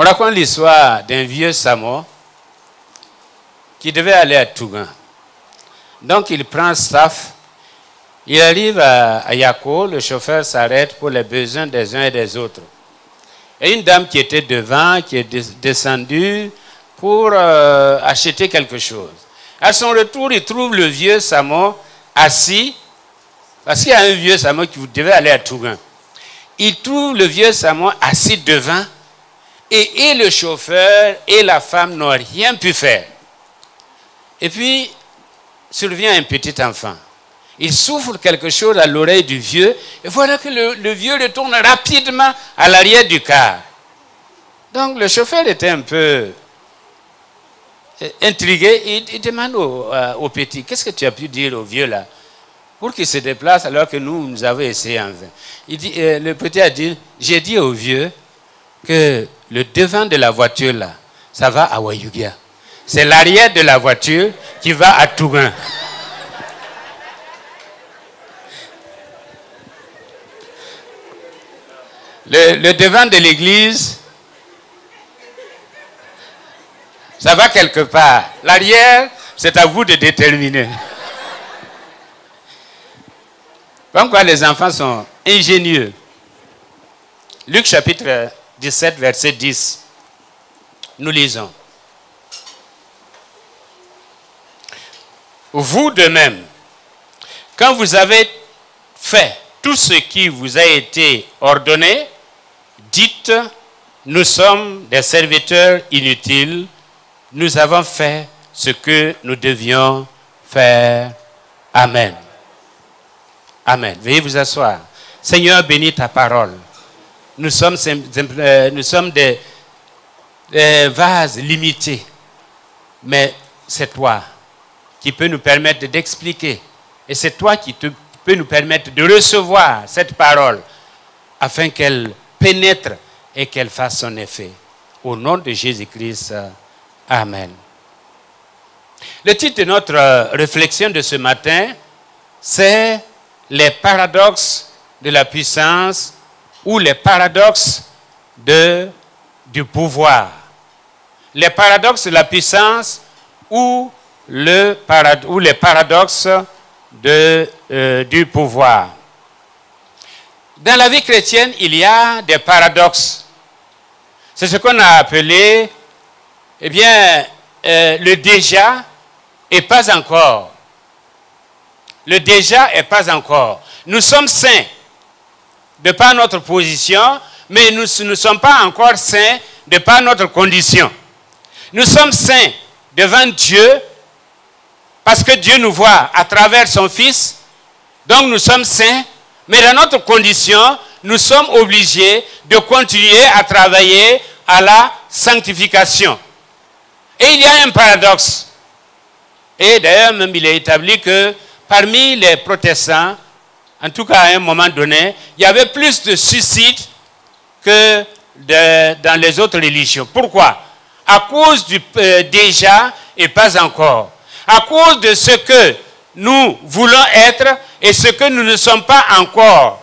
On raconte l'histoire d'un vieux Samo qui devait aller à Tougan. Donc il prend staff, il arrive à Yako, le chauffeur s'arrête pour les besoins des uns et des autres. Et une dame qui était devant, qui est descendue pour acheter quelque chose. À son retour, il trouve le vieux Samo assis, parce qu'il y a un vieux Samo qui devait aller à Tougan. Il trouve le vieux Samo assis devant, et le chauffeur et la femme n'ont rien pu faire. Et puis, survient un petit enfant. Il souffle quelque chose à l'oreille du vieux, et voilà que le vieux retourne rapidement à l'arrière du car. Donc, le chauffeur était un peu intrigué. Il demande au petit, qu'est-ce que tu as pu dire au vieux là, pour qu'il se déplace alors que nous avons essayé en vain. Le petit a dit, j'ai dit au vieux que le devant de la voiture là, ça va à Wayugia. C'est l'arrière de la voiture qui va à Tougan. Le devant de l'église, ça va quelque part. L'arrière, c'est à vous de déterminer. Comme quoi les enfants sont ingénieux. Luc chapitre 17, verset 10. Nous lisons. Vous de même, quand vous avez fait tout ce qui vous a été ordonné, dites, nous sommes des serviteurs inutiles, nous avons fait ce que nous devions faire. Amen. Amen. Veuillez vous asseoir. Seigneur, bénis ta parole. Nous sommes des vases limités, mais c'est toi qui peux nous permettre d'expliquer. Et c'est toi qui peux nous permettre de recevoir cette parole afin qu'elle pénètre et qu'elle fasse son effet. Au nom de Jésus-Christ, Amen. Le titre de notre réflexion de ce matin, c'est les paradoxes de la puissance ou les paradoxes du pouvoir. Les paradoxes de la puissance ou les paradoxes du pouvoir. Dans la vie chrétienne, il y a des paradoxes. C'est ce qu'on a appelé, le déjà et pas encore. Le déjà et pas encore. Nous sommes saints de par notre position, mais nous ne sommes pas encore saints de par notre condition. Nous sommes saints devant Dieu parce que Dieu nous voit à travers son Fils. Donc nous sommes saints, mais dans notre condition, nous sommes obligés de continuer à travailler à la sanctification. Et il y a un paradoxe. Et d'ailleurs, même il est établi que parmi les protestants, en tout cas à un moment donné, il y avait plus de suicides que dans les autres religions. Pourquoi? À cause du déjà et pas encore. À cause de ce que nous voulons être et ce que nous ne sommes pas encore.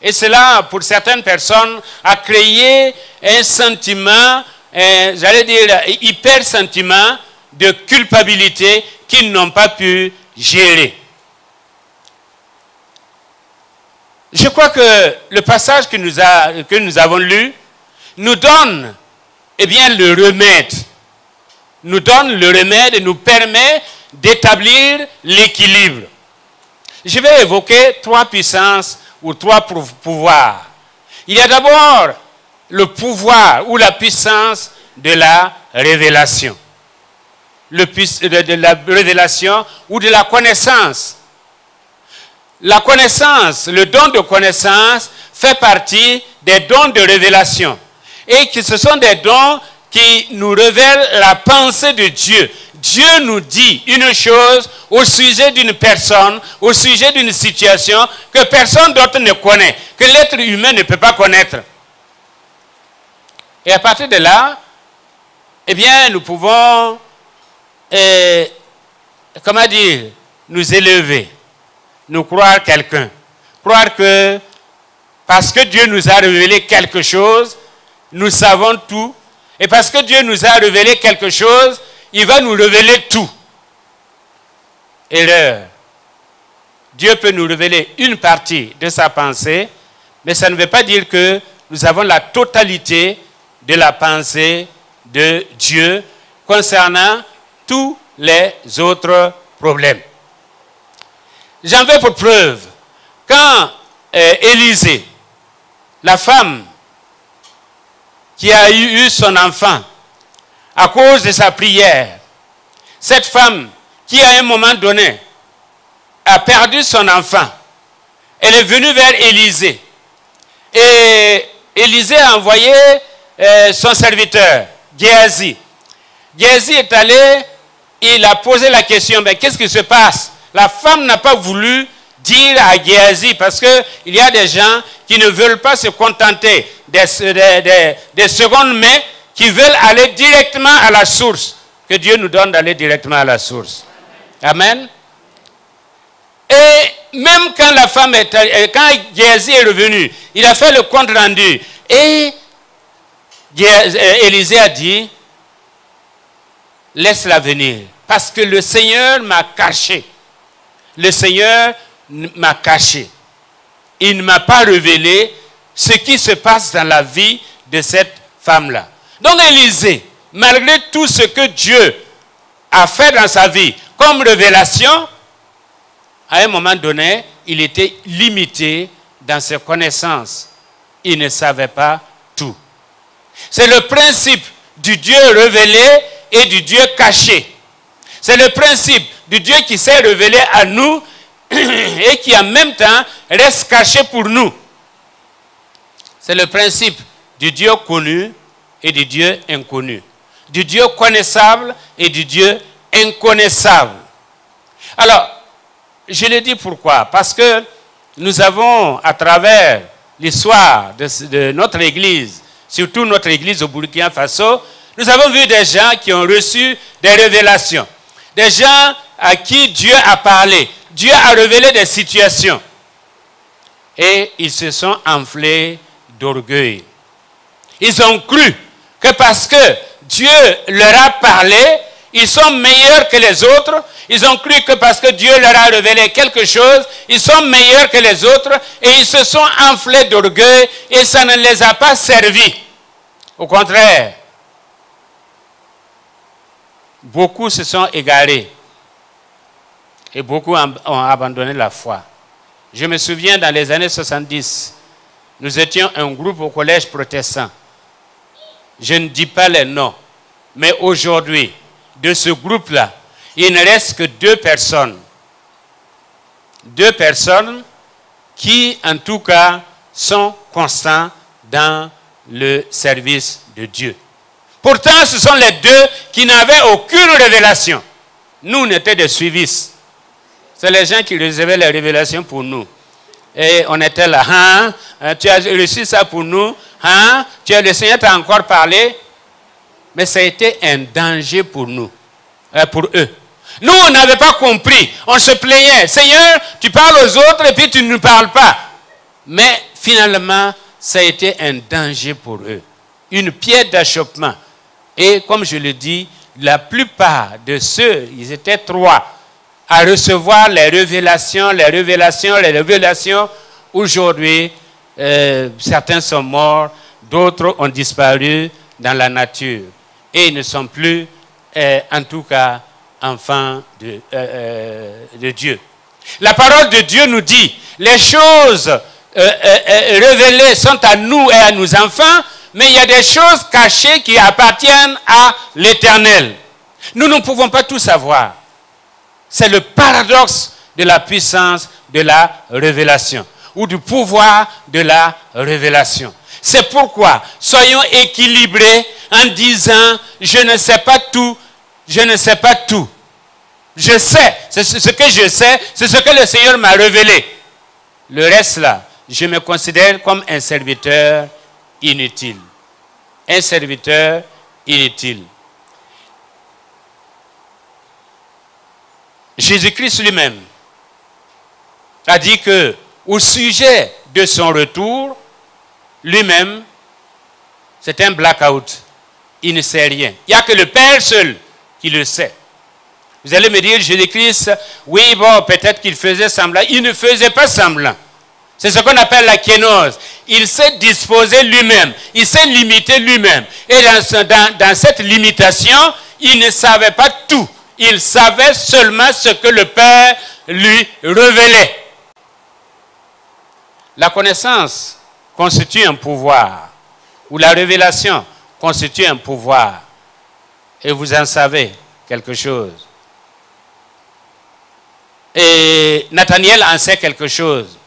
Et cela, pour certaines personnes, a créé un sentiment, j'allais dire, hyper sentiment de culpabilité qu'ils n'ont pas pu gérer. Je crois que le passage que nous avons lu nous donne le remède. Nous donne le remède et nous permet d'établir l'équilibre. Je vais évoquer trois puissances ou trois pouvoirs. Il y a d'abord le pouvoir ou la puissance de la révélation. De la révélation ou de la connaissance. La connaissance, le don de connaissance fait partie des dons de révélation. Et que ce sont des dons qui nous révèlent la pensée de Dieu. Dieu nous dit une chose au sujet d'une personne, au sujet d'une situation que personne d'autre ne connaît, que l'être humain ne peut pas connaître. Et à partir de là, nous pouvons, nous élever, nous croire quelqu'un. Croire que parce que Dieu nous a révélé quelque chose, nous savons tout Et parce que Dieu nous a révélé quelque chose, il va nous révéler tout. Erreur. Dieu peut nous révéler une partie de sa pensée, mais ça ne veut pas dire que nous avons la totalité de la pensée de Dieu concernant tous les autres problèmes. J'en veux pour preuve, quand Élisée, la femme qui a eu son enfant à cause de sa prière, cette femme qui à un moment donné a perdu son enfant, elle est venue vers Élisée. Et Élisée a envoyé son serviteur, Géasi. Géasi est allé, il a posé la question, mais qu'est-ce qui se passe? La femme n'a pas voulu dire à Géasi, parce qu'il y a des gens qui ne veulent pas se contenter des secondes mains, qui veulent aller directement à la source. Que Dieu nous donne d'aller directement à la source. Amen. Et même quand la femme quand Géasi est revenu, il a fait le compte rendu. Et Élisée a dit, laisse-la venir. Parce que le Seigneur m'a caché. Le Seigneur m'a caché. Il ne m'a pas révélé ce qui se passe dans la vie de cette femme-là. Donc Élisée, malgré tout ce que Dieu a fait dans sa vie comme révélation, à un moment donné, il était limité dans ses connaissances. Il ne savait pas tout. C'est le principe du Dieu révélé et du Dieu caché. C'est le principe du Dieu qui s'est révélé à nous et qui en même temps reste caché pour nous. C'est le principe du Dieu connu et du Dieu inconnu. Du Dieu connaissable et du Dieu inconnaissable. Alors, je le dis pourquoi? Parce que nous avons, à travers l'histoire de notre Église, surtout notre Église au Burkina Faso, nous avons vu des gens qui ont reçu des révélations. Des gens à qui Dieu a parlé. Dieu a révélé des situations. Et ils se sont enflés d'orgueil. Ils ont cru que parce que Dieu leur a parlé, ils sont meilleurs que les autres. Ils ont cru que parce que Dieu leur a révélé quelque chose, ils sont meilleurs que les autres. Et ils se sont enflés d'orgueil et ça ne les a pas servis. Au contraire, beaucoup se sont égarés. Et beaucoup ont abandonné la foi. Je me souviens, dans les années 70, nous étions un groupe au collège protestant. Je ne dis pas les noms, mais aujourd'hui, de ce groupe-là, il ne reste que 2 personnes. 2 personnes qui, en tout cas, sont constants dans le service de Dieu. Pourtant, ce sont les 2 qui n'avaient aucune révélation. Nous, on était des suivistes. C'est les gens qui recevaient les révélations pour nous. Et on était là, hein, tu as reçu ça pour nous, hein, le Seigneur t'a encore parlé. Mais ça a été un danger pour nous, pour eux. Nous, on n'avait pas compris. On se plaignait. Seigneur, tu parles aux autres et puis tu ne nous parles pas. Mais finalement, ça a été un danger pour eux. Une pierre d'achoppement. Et comme je le dis, la plupart de ceux, ils étaient 3, à recevoir les révélations. Aujourd'hui, certains sont morts, d'autres ont disparu dans la nature. Et ils ne sont plus, en tout cas, enfants de Dieu. La parole de Dieu nous dit, les choses révélées sont à nous et à nos enfants, mais il y a des choses cachées qui appartiennent à l'Éternel. Nous ne pouvons pas tout savoir. C'est le paradoxe de la puissance de la révélation ou du pouvoir de la révélation. C'est pourquoi soyons équilibrés en disant je ne sais pas tout, je ne sais pas tout. Je sais, c'est ce que je sais, c'est ce que le Seigneur m'a révélé. Le reste là, je me considère comme un serviteur inutile. Un serviteur inutile. Jésus-Christ lui-même a dit que au sujet de son retour, lui-même, c'est un blackout. il ne sait rien. Il n'y a que le Père seul qui le sait. Vous allez me dire, Jésus-Christ, oui, bon, peut-être qu'il faisait semblant. Il ne faisait pas semblant. C'est ce qu'on appelle la kénose. Il s'est disposé lui-même. Il s'est limité lui-même. Et dans cette limitation, il ne savait pas tout. Il savait seulement ce que le Père lui révélait. La connaissance constitue un pouvoir, ou la révélation constitue un pouvoir. Et vous en savez quelque chose. Et Nathanaël en sait quelque chose.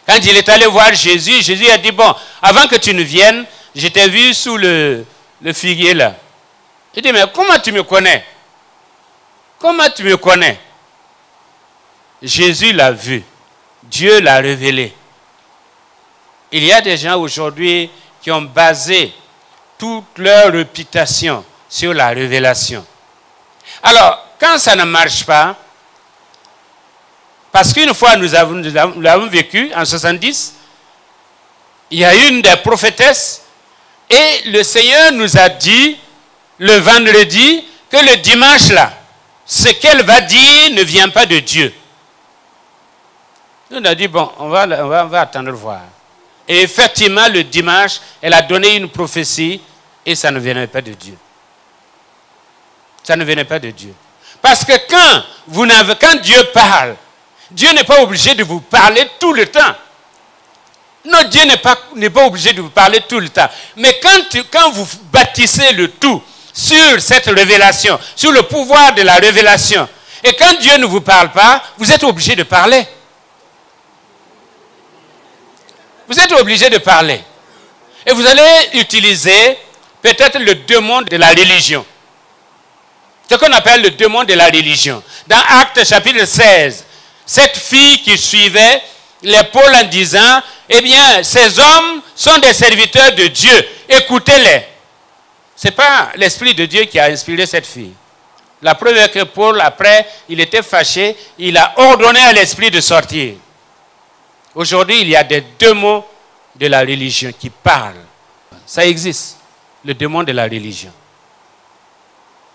Quand il est allé voir Jésus, Jésus a dit, bon, avant que tu ne viennes, je t'ai vu sous le figuier là. Il dit, mais comment tu me connais? Comment tu me connais? Jésus l'a vu. Dieu l'a révélé. Il y a des gens aujourd'hui qui ont basé toute leur réputation sur la révélation. Alors, quand ça ne marche pas, parce qu'une fois nous l'avons vécu en 70, il y a une des prophétesses et le Seigneur nous a dit le vendredi que le dimanche là, ce qu'elle va dire ne vient pas de Dieu. Nous on a dit bon, on va attendre voir. Et effectivement le dimanche, elle a donné une prophétie et ça ne venait pas de Dieu. Ça ne venait pas de Dieu. Parce que quand Dieu parle, Dieu n'est pas obligé de vous parler tout le temps. Non, Dieu n'est pas obligé de vous parler tout le temps. Mais quand vous bâtissez le tout sur cette révélation, sur le pouvoir de la révélation, et quand Dieu ne vous parle pas, vous êtes obligé de parler. Vous êtes obligé de parler. Et vous allez utiliser peut-être le démon de la religion. Ce qu'on appelle le démon de la religion. Dans Actes chapitre 16, cette fille qui suivait les Paul en disant, eh bien, ces hommes sont des serviteurs de Dieu, écoutez-les. Ce n'est pas l'Esprit de Dieu qui a inspiré cette fille. La preuve est que Paul, après, il était fâché, il a ordonné à l'Esprit de sortir. Aujourd'hui, il y a des démons de la religion qui parlent. Ça existe, le démon de la religion.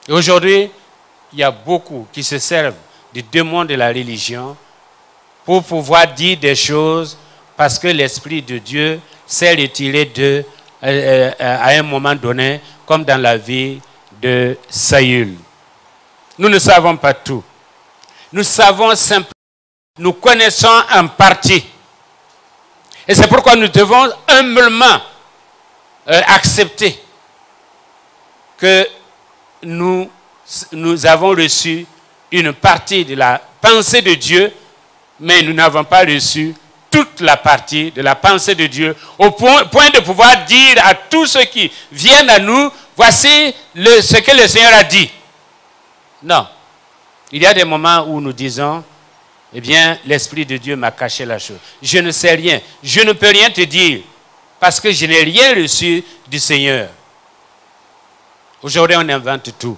Et aujourd'hui, il y a beaucoup qui se servent du démon de la religion pour pouvoir dire des choses parce que l'Esprit de Dieu s'est retiré d'eux à un moment donné, comme dans la vie de Saül. Nous ne savons pas tout. Nous savons simplement, nous connaissons en partie. Et c'est pourquoi nous devons humblement accepter que nous avons reçu une partie de la pensée de Dieu, mais nous n'avons pas reçu toute la partie de la pensée de Dieu, au point de pouvoir dire à tous ceux qui viennent à nous, voici ce que le Seigneur a dit. Non. Il y a des moments où nous disons, eh bien, l'Esprit de Dieu m'a caché la chose. Je ne sais rien. Je ne peux rien te dire parce que je n'ai rien reçu du Seigneur. Aujourd'hui, on invente tout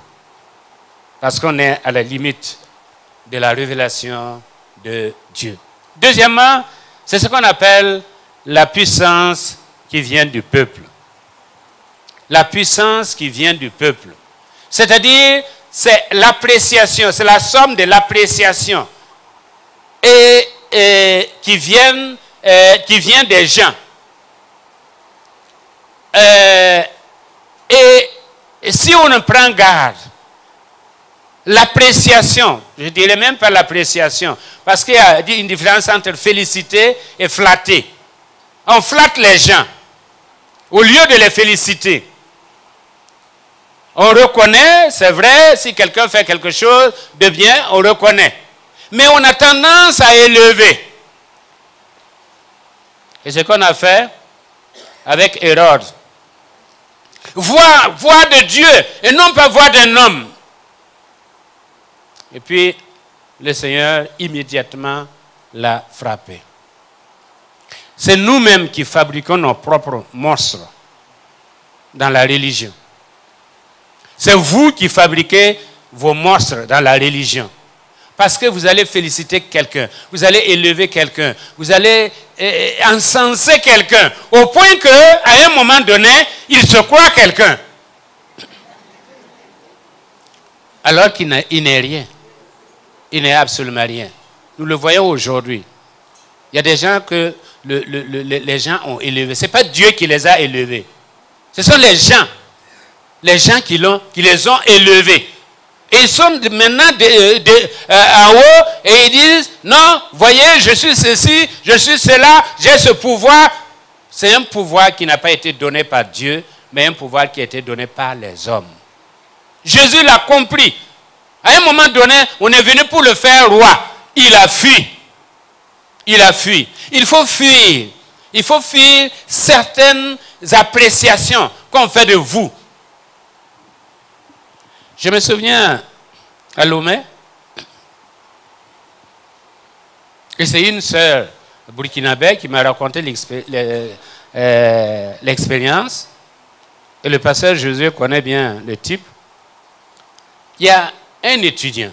parce qu'on est à la limite de la révélation de Dieu. Deuxièmement, c'est ce qu'on appelle la puissance qui vient du peuple. La puissance qui vient du peuple. C'est-à-dire, c'est l'appréciation, c'est la somme de l'appréciation et qui vient des gens. Et si on ne prend garde, l'appréciation, je dirais même pas l'appréciation, parce qu'il y a une différence entre féliciter et flatter. On flatte les gens au lieu de les féliciter. On reconnaît, c'est vrai, si quelqu'un fait quelque chose de bien, on reconnaît. Mais on a tendance à élever. Et ce qu'on a fait avec Hérode. Voix de Dieu et non pas voix d'un homme. Et puis, le Seigneur immédiatement l'a frappé. C'est nous-mêmes qui fabriquons nos propres monstres dans la religion. C'est vous qui fabriquez vos monstres dans la religion. Parce que vous allez féliciter quelqu'un, vous allez élever quelqu'un, vous allez encenser quelqu'un, au point qu'à un moment donné, il se croit quelqu'un. Alors qu'il n'est rien. Il n'est absolument rien. Nous le voyons aujourd'hui. Il y a des gens que les gens ont élevés. Ce n'est pas Dieu qui les a élevés. Ce sont les gens qui les ont élevés. Et ils sont maintenant en haut et ils disent, non, voyez, je suis ceci, je suis cela, j'ai ce pouvoir. C'est un pouvoir qui n'a pas été donné par Dieu, mais un pouvoir qui a été donné par les hommes. Jésus l'a compris. À un moment donné, on est venu pour le faire roi. Il a fui. Il a fui. Il faut fuir. Il faut fuir certaines appréciations qu'on fait de vous. Je me souviens à Lomé, et c'est une sœur burkinabé qui m'a raconté l'expérience. Et le pasteur Josué connaît bien le type. Il y a un étudiant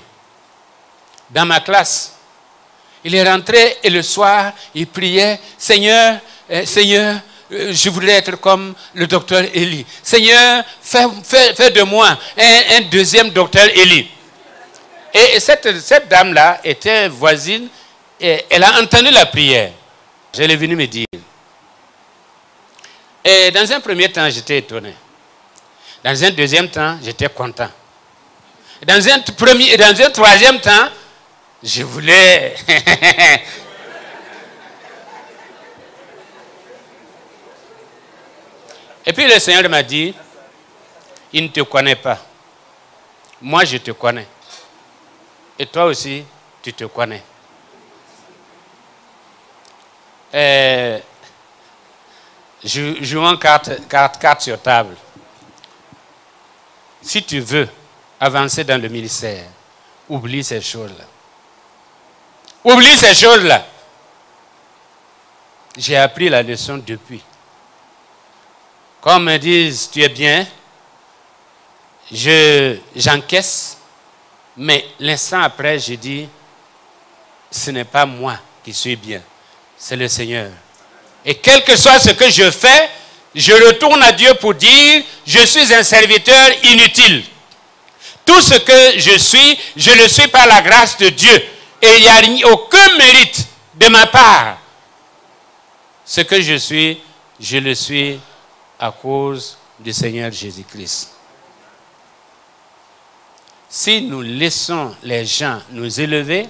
dans ma classe. Il est rentré et le soir, il priait, Seigneur, Seigneur, je voudrais être comme le docteur Eli. Seigneur, fais de moi un deuxième docteur Eli. Et cette dame-là était voisine et elle a entendu la prière. Je l'ai venue me dire. Et dans un premier temps, j'étais étonné. Dans un deuxième temps, j'étais content. Dans un troisième temps, je voulais... Et puis le Seigneur m'a dit, il ne te connaît pas. Moi, je te connais. Et toi aussi, tu te connais. Jouons carte sur table. Si tu veux avancer dans le ministère, oublie ces choses-là. Oublie ces choses-là. J'ai appris la leçon depuis. Quand on me dit, tu es bien, j'encaisse, mais l'instant après, je dis, ce n'est pas moi qui suis bien, c'est le Seigneur. Et quel que soit ce que je fais, je retourne à Dieu pour dire, je suis un serviteur inutile. Tout ce que je le suis par la grâce de Dieu. Et il n'y a aucun mérite de ma part. Ce que je le suis à cause du Seigneur Jésus-Christ. Si nous laissons les gens nous élever,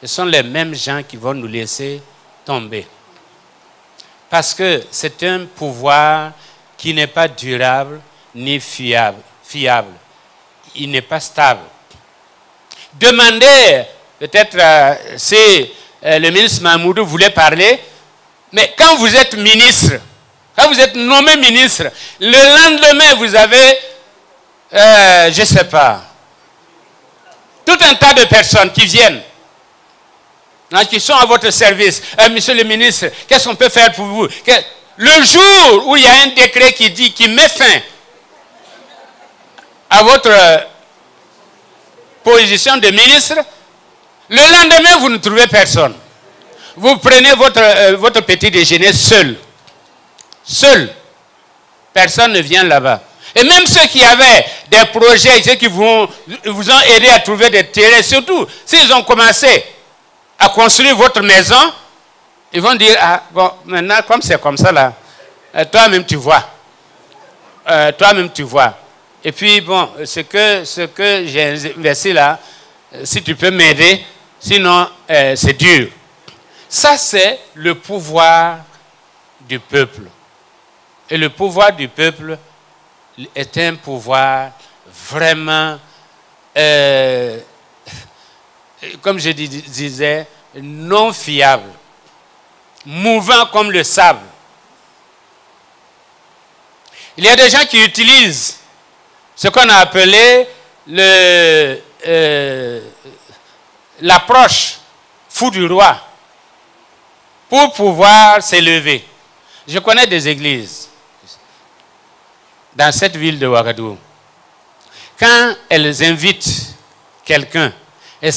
ce sont les mêmes gens qui vont nous laisser tomber. Parce que c'est un pouvoir qui n'est pas durable ni fiable. Il n'est pas stable. Demandez, peut-être si le ministre Mahmoudou voulait parler, mais quand vous êtes ministre, quand vous êtes nommé ministre, le lendemain vous avez, je ne sais pas, tout un tas de personnes qui viennent, qui sont à votre service. Monsieur le ministre, qu'est-ce qu'on peut faire pour vous? Le jour où il y a un décret qui met fin à votre position de ministre, le lendemain, vous ne trouvez personne. Vous prenez votre petit déjeuner seul. Seul. Personne ne vient là-bas. Et même ceux qui avaient des projets, ceux qui vous ont aidé à trouver des terrains, surtout s'ils ont commencé à construire votre maison, ils vont dire, ah bon, maintenant comme c'est comme ça là, toi-même tu vois. Toi-même tu vois. Et puis bon, ce que j'ai investi là, si tu peux m'aider, sinon c'est dur. Ça c'est le pouvoir du peuple. Et le pouvoir du peuple est un pouvoir vraiment, comme je disais, non fiable, mouvant comme le sable. Il y a des gens qui utilisent ce qu'on a appelé l'approche fou du roi pour pouvoir s'élever. Je connais des églises dans cette ville de Ouagadougou. Quand elles invitent quelqu'un, elles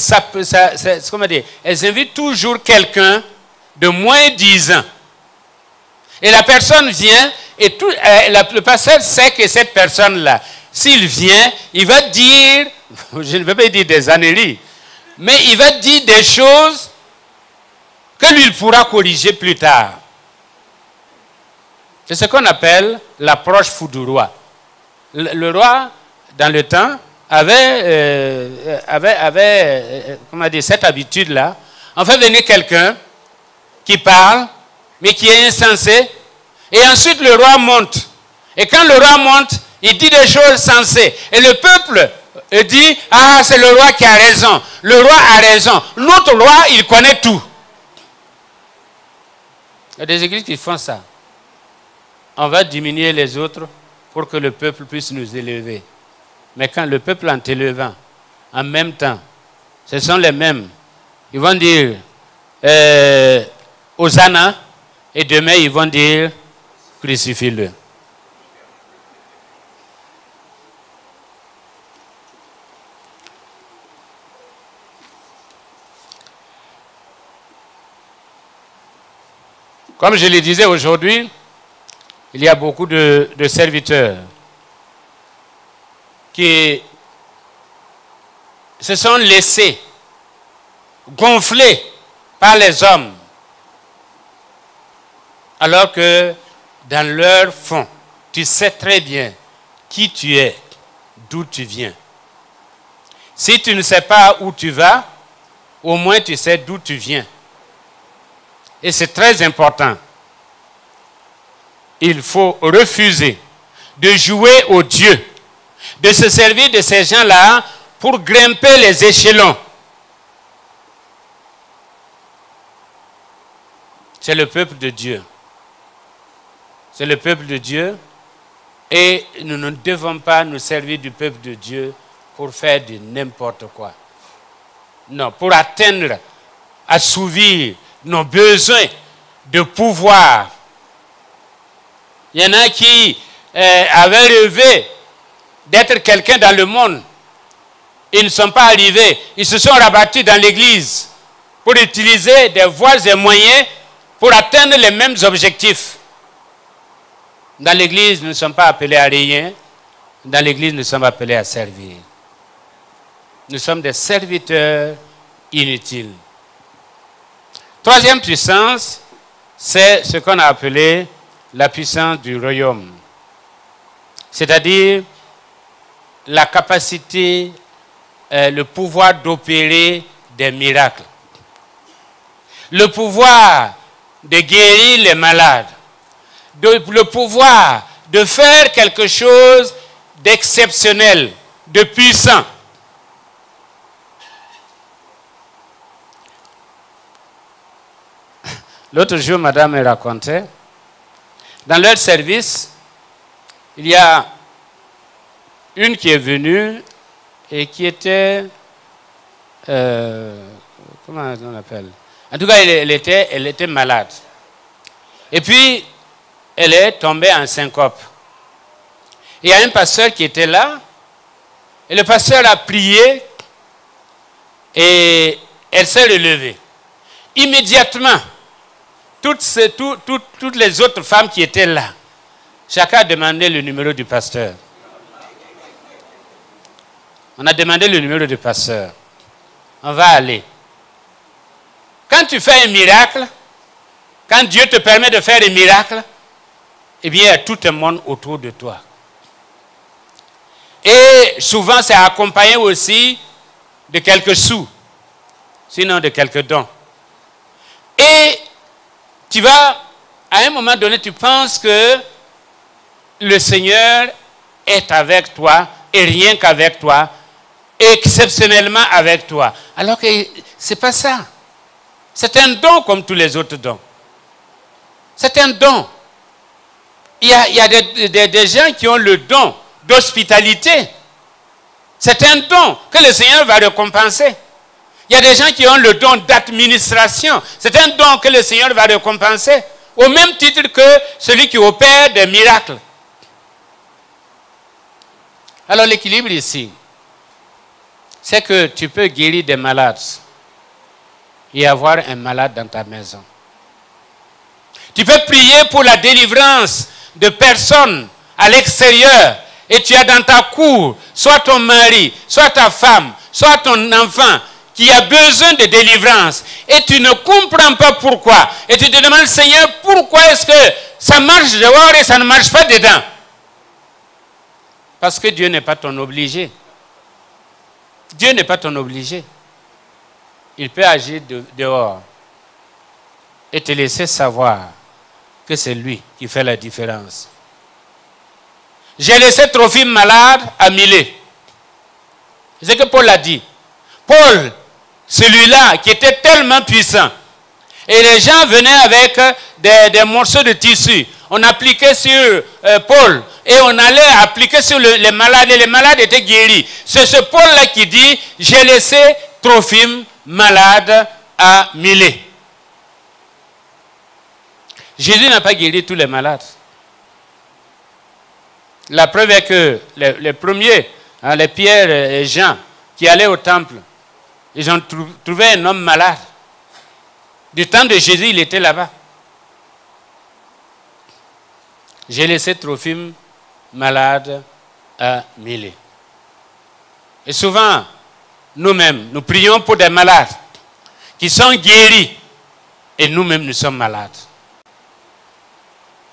invitent toujours quelqu'un de moins 10 ans. Et la personne vient et le pasteur sait que cette personne-là, s'il vient, il va dire, je ne veux pas dire des âneries, mais il va dire des choses que lui pourra corriger plus tard. C'est ce qu'on appelle l'approche foudroie. Le roi, dans le temps, avait comment dire, cette habitude-là. On fait venir quelqu'un qui parle, mais qui est insensé, et ensuite le roi monte. Et quand le roi monte, il dit des choses sensées. Et le peuple dit, ah, c'est le roi qui a raison. Le roi a raison. Notre roi, il connaît tout. Il y a des églises qui font ça. On va diminuer les autres pour que le peuple puisse nous élever. Mais quand le peuple en t'élevant, en même temps, ce sont les mêmes. Ils vont dire Hosanna, et demain ils vont dire crucifie-le. Comme je le disais aujourd'hui, il y a beaucoup de serviteurs qui se sont laissés gonfler par les hommes, alors que dans leur fond, tu sais très bien qui tu es, d'où tu viens. Si tu ne sais pas où tu vas, au moins tu sais d'où tu viens. Et c'est très important. Il faut refuser de jouer au Dieu, de se servir de ces gens-là pour grimper les échelons. C'est le peuple de Dieu. C'est le peuple de Dieu. Et nous ne devons pas nous servir du peuple de Dieu pour faire de n'importe quoi. Non, pour atteindre, assouvir nos besoins de pouvoir. Il y en a qui avaient rêvé d'être quelqu'un dans le monde. Ils ne sont pas arrivés. Ils se sont rabattus dans l'église pour utiliser des voies et moyens pour atteindre les mêmes objectifs. Dans l'église, nous ne sommes pas appelés à rien. Dans l'église, nous sommes appelés à servir. Nous sommes des serviteurs inutiles. Troisième puissance, c'est ce qu'on a appelé la puissance du royaume. C'est-à-dire la capacité, le pouvoir d'opérer des miracles. Le pouvoir de guérir les malades. Le pouvoir de faire quelque chose d'exceptionnel, de puissant. L'autre jour, madame me racontait, dans leur service, il y a une qui est venue et qui était, comment on appelle? En tout cas, elle était malade. Et puis, elle est tombée en syncope. Il y a un pasteur qui était là, et le pasteur a prié, et elle s'est relevée. Immédiatement, toutes les autres femmes qui étaient là, chacun a demandé le numéro du pasteur. On a demandé le numéro du pasteur. On va aller. Quand tu fais un miracle, quand Dieu te permet de faire un miracle, eh bien, il y a tout un monde autour de toi. Et souvent, c'est accompagné aussi de quelques sous, sinon de quelques dons. Et tu vas, à un moment donné, tu penses que le Seigneur est avec toi, et rien qu'avec toi, exceptionnellement avec toi. Alors que ce n'est pas ça. C'est un don comme tous les autres dons. C'est un don. Il y a des gens qui ont le don d'hospitalité. C'est un don que le Seigneur va récompenser. Il y a des gens qui ont le don d'administration. C'est un don que le Seigneur va récompenser. Au même titre que celui qui opère des miracles. Alors l'équilibre ici, c'est que tu peux guérir des malades et avoir un malade dans ta maison. Tu peux prier pour la délivrance de personnes à l'extérieur et tu as dans ta cour soit ton mari, soit ta femme, soit ton enfant qui a besoin de délivrance et tu ne comprends pas pourquoi et tu te demandes, Seigneur, pourquoi est-ce que ça marche dehors et ça ne marche pas dedans? Parce que Dieu n'est pas ton obligé. Dieu n'est pas ton obligé. Il peut agir dehors et te laisser savoir que c'est lui qui fait la différence. J'ai laissé Trophime malade à Milet. C'est ce que Paul a dit. Paul, celui-là qui était tellement puissant, et les gens venaient avec des morceaux de tissu. On appliquait sur Paul et on allait appliquer sur les malades et les malades étaient guéris. C'est ce Paul-là qui dit, j'ai laissé Trophime malade à Milet. Jésus n'a pas guéri tous les malades. La preuve est que les premiers, les Pierre et Jean, qui allaient au temple, ils ont trouvé un homme malade. Du temps de Jésus, il était là-bas. J'ai laissé Trophime malade à Milet. Et souvent, nous-mêmes, nous prions pour des malades qui sont guéris et nous-mêmes, nous sommes malades.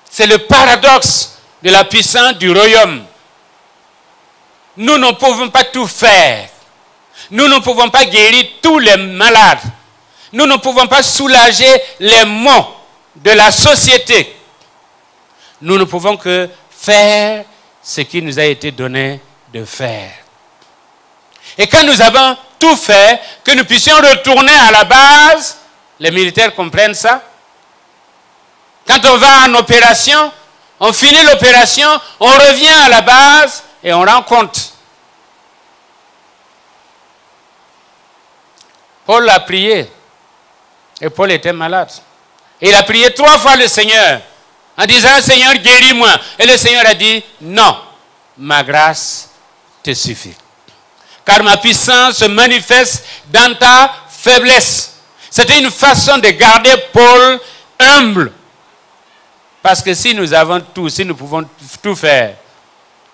C'est le paradoxe de la puissance du royaume. Nous ne pouvons pas tout faire. Nous ne pouvons pas guérir tous les malades. Nous ne pouvons pas soulager les maux de la société. Nous ne pouvons que faire ce qui nous a été donné de faire. Et quand nous avons tout fait, que nous puissions retourner à la base, les militaires comprennent ça. Quand on va en opération, on finit l'opération, on revient à la base et on rend compte. Paul a prié et Paul était malade. Et il a prié 3 fois le Seigneur en disant, Seigneur, guéris-moi. Et le Seigneur a dit, non, ma grâce te suffit. Car ma puissance se manifeste dans ta faiblesse. C'était une façon de garder Paul humble. Parce que si nous avons tout, si nous pouvons tout faire,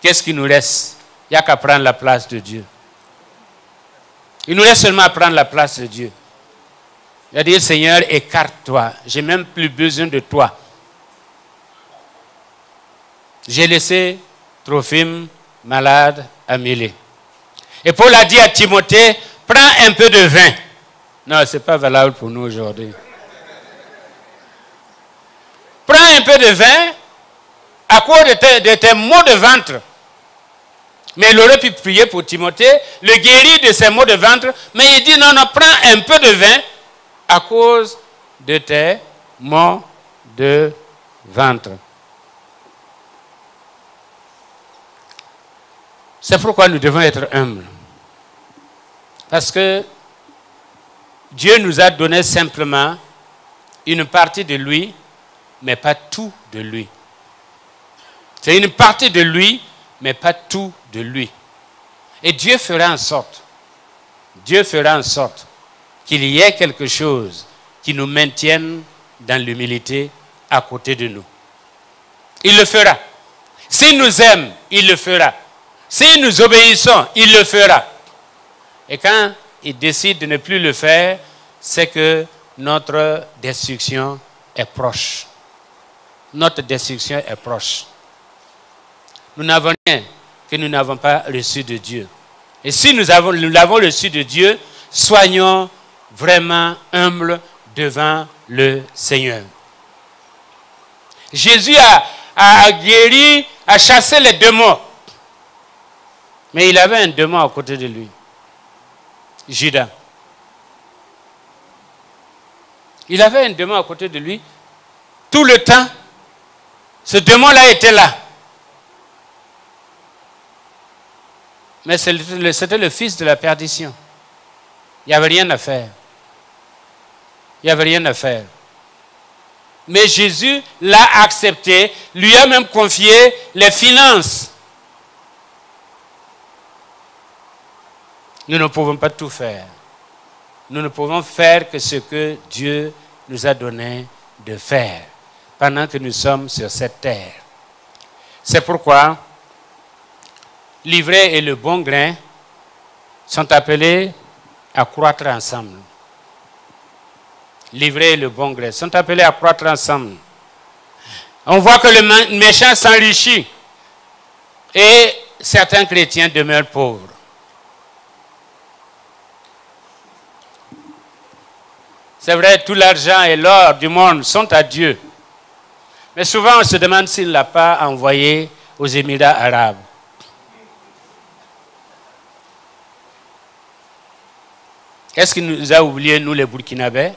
qu'est-ce qui nous reste? Il n'y a qu'à prendre la place de Dieu. Il nous reste seulement à prendre la place de Dieu. Il a dit, Seigneur, écarte-toi. Je n'ai même plus besoin de toi. J'ai laissé Trophime malade à Milet. Et Paul a dit à Timothée, prends un peu de vin. Non, ce n'est pas valable pour nous aujourd'hui. Prends un peu de vin à cause de tes maux de ventre. Mais il aurait pu prier pour Timothée, le guérir de ses maux de ventre. Mais il dit, non, non, prends un peu de vin à cause de tes maux de ventre. C'est pourquoi nous devons être humbles. Parce que Dieu nous a donné simplement une partie de lui, mais pas tout de lui. C'est une partie de lui, mais pas tout de lui. Et Dieu fera en sorte qu'il y ait quelque chose qui nous maintienne dans l'humilité à côté de nous. Il le fera. S'il nous aime, il le fera. Si nous obéissons, il le fera. Et quand il décide de ne plus le faire, c'est que notre destruction est proche. Notre destruction est proche. Nous n'avons rien que nous n'avons pas reçu de Dieu. Et si nous l'avons reçu de Dieu, soyons vraiment humbles devant le Seigneur. Jésus a guéri, a chassé les démons. Mais il avait un démon à côté de lui. Judas. Il avait un démon à côté de lui. Tout le temps, ce démon-là était là. Mais c'était le fils de la perdition. Il n'y avait rien à faire. Il n'y avait rien à faire. Mais Jésus l'a accepté, lui a même confié les finances. Nous ne pouvons pas tout faire. Nous ne pouvons faire que ce que Dieu nous a donné de faire pendant que nous sommes sur cette terre. C'est pourquoi l'ivraie et le bon grain sont appelés à croître ensemble. L'ivraie et le bon grain sont appelés à croître ensemble. On voit que le méchant s'enrichit et certains chrétiens demeurent pauvres. C'est vrai, tout l'argent et l'or du monde sont à Dieu. Mais souvent, on se demande s'il ne l'a pas envoyé aux Émirats arabes. Est-ce qu'il nous a oubliés, nous les Burkinabés?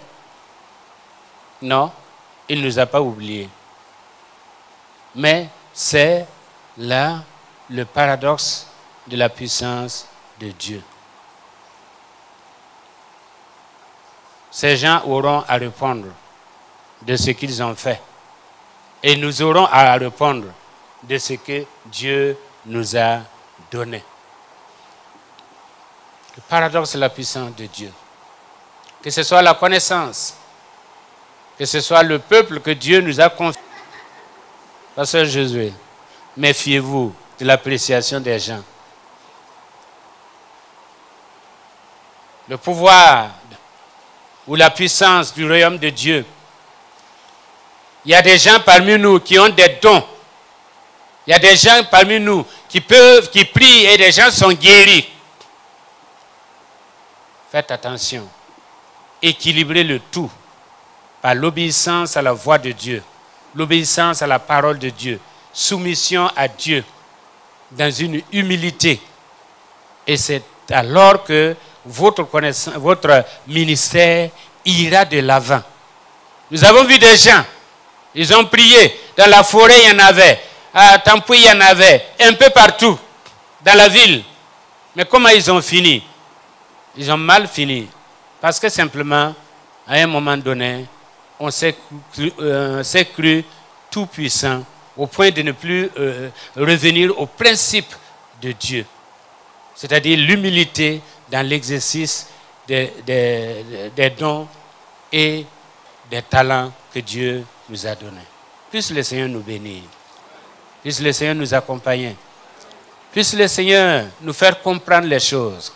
Non, il ne nous a pas oubliés. Mais c'est là le paradoxe de la puissance de Dieu. Ces gens auront à répondre de ce qu'ils ont fait. Et nous aurons à répondre de ce que Dieu nous a donné. Le paradoxe de la puissance de Dieu. Que ce soit la connaissance, que ce soit le peuple que Dieu nous a confié. Pasteur Josué, méfiez-vous de l'appréciation des gens. Le pouvoir ou la puissance du royaume de Dieu. Il y a des gens parmi nous qui ont des dons. Il y a des gens parmi nous qui prient et des gens sont guéris. Faites attention. Équilibrez le tout par l'obéissance à la voix de Dieu, l'obéissance à la parole de Dieu, soumission à Dieu dans une humilité. Et c'est alors que votre ministère ira de l'avant. Nous avons vu des gens, ils ont prié, dans la forêt il y en avait, à Tampouy il y en avait, un peu partout, dans la ville. Mais comment ils ont fini? Ils ont mal fini. Parce que simplement, à un moment donné, on s'est cru tout puissant au point de ne plus revenir au principe de Dieu. C'est-à-dire l'humilité dans l'exercice des dons et des talents que Dieu nous a donnés. Puisse le Seigneur nous bénir. Puisse le Seigneur nous accompagner. Puisse le Seigneur nous faire comprendre les choses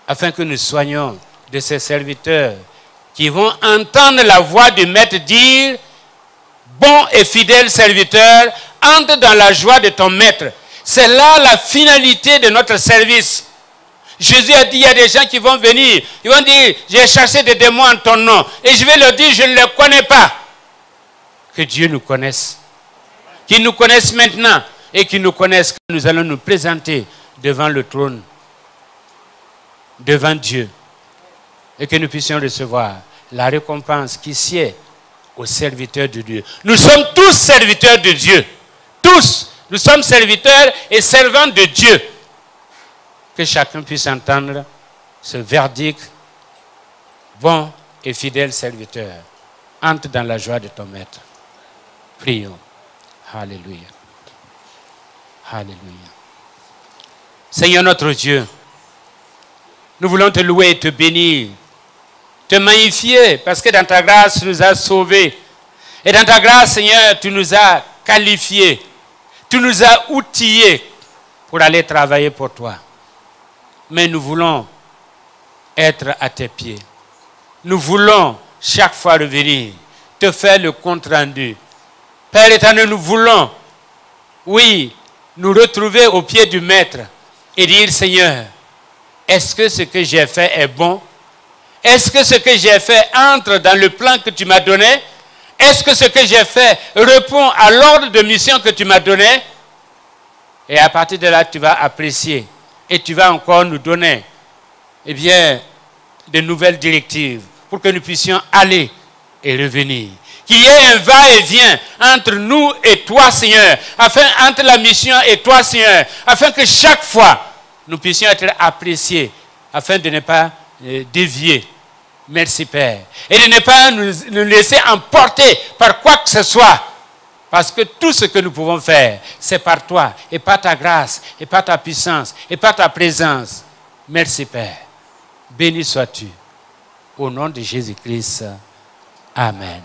afin que nous soyons de ces serviteurs qui vont entendre la voix du Maître dire « Bon et fidèle serviteur, entre dans la joie de ton Maître ». C'est là la finalité de notre service. Jésus a dit, il y a des gens qui vont venir, ils vont dire, j'ai chassé des démons en ton nom. Et je vais leur dire, je ne les connais pas. Que Dieu nous connaisse. Qu'il nous connaisse maintenant et qu'il nous connaisse, que nous allons nous présenter devant le trône, devant Dieu. Et que nous puissions recevoir la récompense qui sied aux serviteurs de Dieu. Nous sommes tous serviteurs de Dieu. Tous. Nous sommes serviteurs et servants de Dieu. Que chacun puisse entendre ce verdict. Bon et fidèle serviteur, entre dans la joie de ton Maître. Prions. Alléluia. Alléluia. Seigneur notre Dieu, nous voulons te louer et te bénir, te magnifier, parce que dans ta grâce, tu nous as sauvés. Et dans ta grâce, Seigneur, tu nous as qualifiés. Tu nous as outillés pour aller travailler pour toi. Mais nous voulons être à tes pieds. Nous voulons chaque fois revenir, te faire le compte rendu. Père éternel, nous voulons, oui, nous retrouver au pied du Maître et dire, Seigneur, est-ce que ce que j'ai fait est bon? Est-ce que ce que j'ai fait entre dans le plan que tu m'as donné? Est-ce que ce que j'ai fait répond à l'ordre de mission que tu m'as donné? Et à partir de là, tu vas apprécier. Et tu vas encore nous donner, eh bien, de nouvelles directives pour que nous puissions aller et revenir. Qu'il y ait un va-et-vient entre nous et toi, Seigneur. Entre la mission et toi, Seigneur. Afin que chaque fois, nous puissions être appréciés. Afin de ne pas dévier. Merci, Père. Et de ne pas nous laisser emporter par quoi que ce soit. Parce que tout ce que nous pouvons faire, c'est par toi, et par ta grâce, et par ta puissance, et par ta présence. Merci, Père. Béni sois-tu. Au nom de Jésus-Christ. Amen.